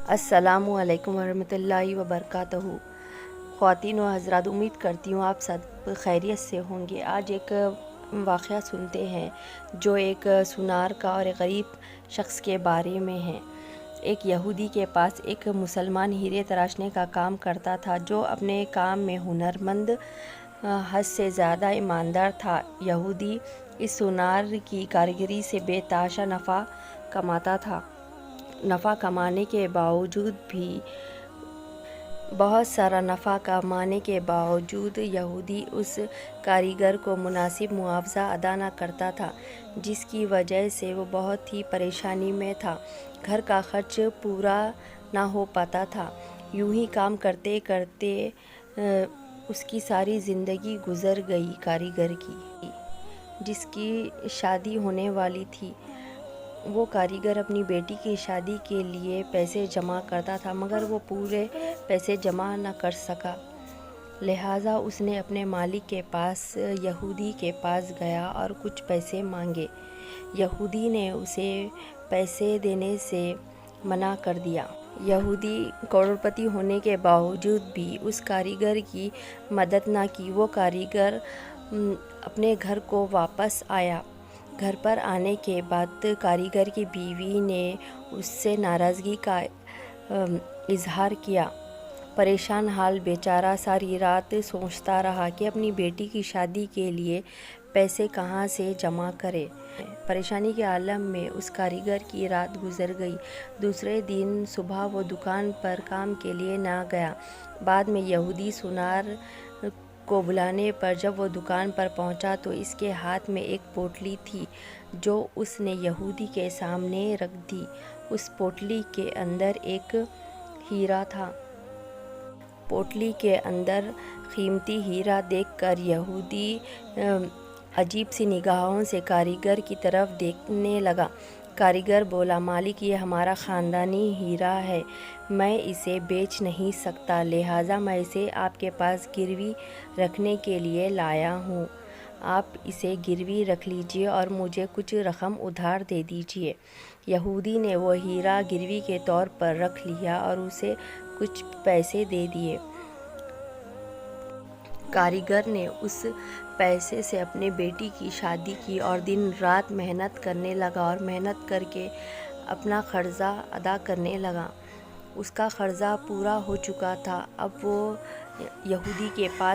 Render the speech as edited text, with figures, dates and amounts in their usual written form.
السلام علیکم ورحمۃ اللہ وبرکاتہ۔ خواتین و حضرات، امید کرتی ہوں آپ سب خیریت سے ہوں گے۔ آج ایک واقعہ سنتے ہیں جو ایک سونار کا اور ایک غریب شخص کے بارے میں ہے۔ ایک یہودی کے پاس ایک مسلمان ہیرے تراشنے کا کام کرتا تھا جو اپنے کام میں ہنرمند، حد سے زیادہ ایماندار تھا۔ یہودی اس سونار کی کاریگری سے بے تحاشا نفع کماتا تھا۔ نفع کمانے کے باوجود بھی بہت سارا نفع کمانے کے باوجود یہودی اس کاریگر کو مناسب معاوضہ ادا نہ کرتا تھا، جس کی وجہ سے وہ بہت ہی پریشانی میں تھا۔ گھر کا خرچ پورا نہ ہو پاتا تھا۔ یوں ہی کام کرتے کرتے اس کی ساری زندگی گزر گئی۔ کاریگر کی جس کی شادی ہونے والی تھی، وہ کاریگر اپنی بیٹی کی شادی کے لیے پیسے جمع کرتا تھا، مگر وہ پورے پیسے جمع نہ کر سکا۔ لہٰذا اس نے اپنے مالک کے پاس، یہودی کے پاس گیا اور کچھ پیسے مانگے۔ یہودی نے اسے پیسے دینے سے منع کر دیا۔ یہودی کروڑپتی ہونے کے باوجود بھی اس کاریگر کی مدد نہ کی۔ وہ کاریگر اپنے گھر کو واپس آیا۔ گھر پر آنے کے بعد کاریگر کی بیوی نے اس سے ناراضگی کا اظہار کیا۔ پریشان حال بیچارہ ساری رات سوچتا رہا کہ اپنی بیٹی کی شادی کے لیے پیسے کہاں سے جمع کرے۔ پریشانی کے عالم میں اس کاریگر کی رات گزر گئی۔ دوسرے دن صبح وہ دکان پر کام کے لیے نہ گیا۔ بعد میں یہودی سونار کو بلانے پر جب وہ دکان پر پہنچا تو اس کے ہاتھ میں ایک پوٹلی تھی جو اس نے یہودی کے سامنے رکھ دی۔ اس پوٹلی کے اندر ایک ہیرا تھا۔ پوٹلی کے اندر قیمتی ہیرا دیکھ کر یہودی عجیب سی نگاہوں سے کاریگر کی طرف دیکھنے لگا۔ کاریگر بولا، مالک، یہ ہمارا خاندانی ہیرا ہے، میں اسے بیچ نہیں سکتا، لہٰذا میں اسے آپ کے پاس گروی رکھنے کے لیے لایا ہوں۔ آپ اسے گروی رکھ لیجیے اور مجھے کچھ رقم ادھار دے دیجیے۔ یہودی نے وہ ہیرا گروی کے طور پر رکھ لیا اور اسے کچھ پیسے دے دیے۔ کاریگر نے اس پیسے سے اپنے بیٹی کی شادی کی اور دن رات محنت کرنے لگا اور محنت کر کے اپنا قرضہ ادا کرنے لگا۔ اس کا قرضہ پورا ہو چکا تھا۔ اب وہ یہودی کے پاس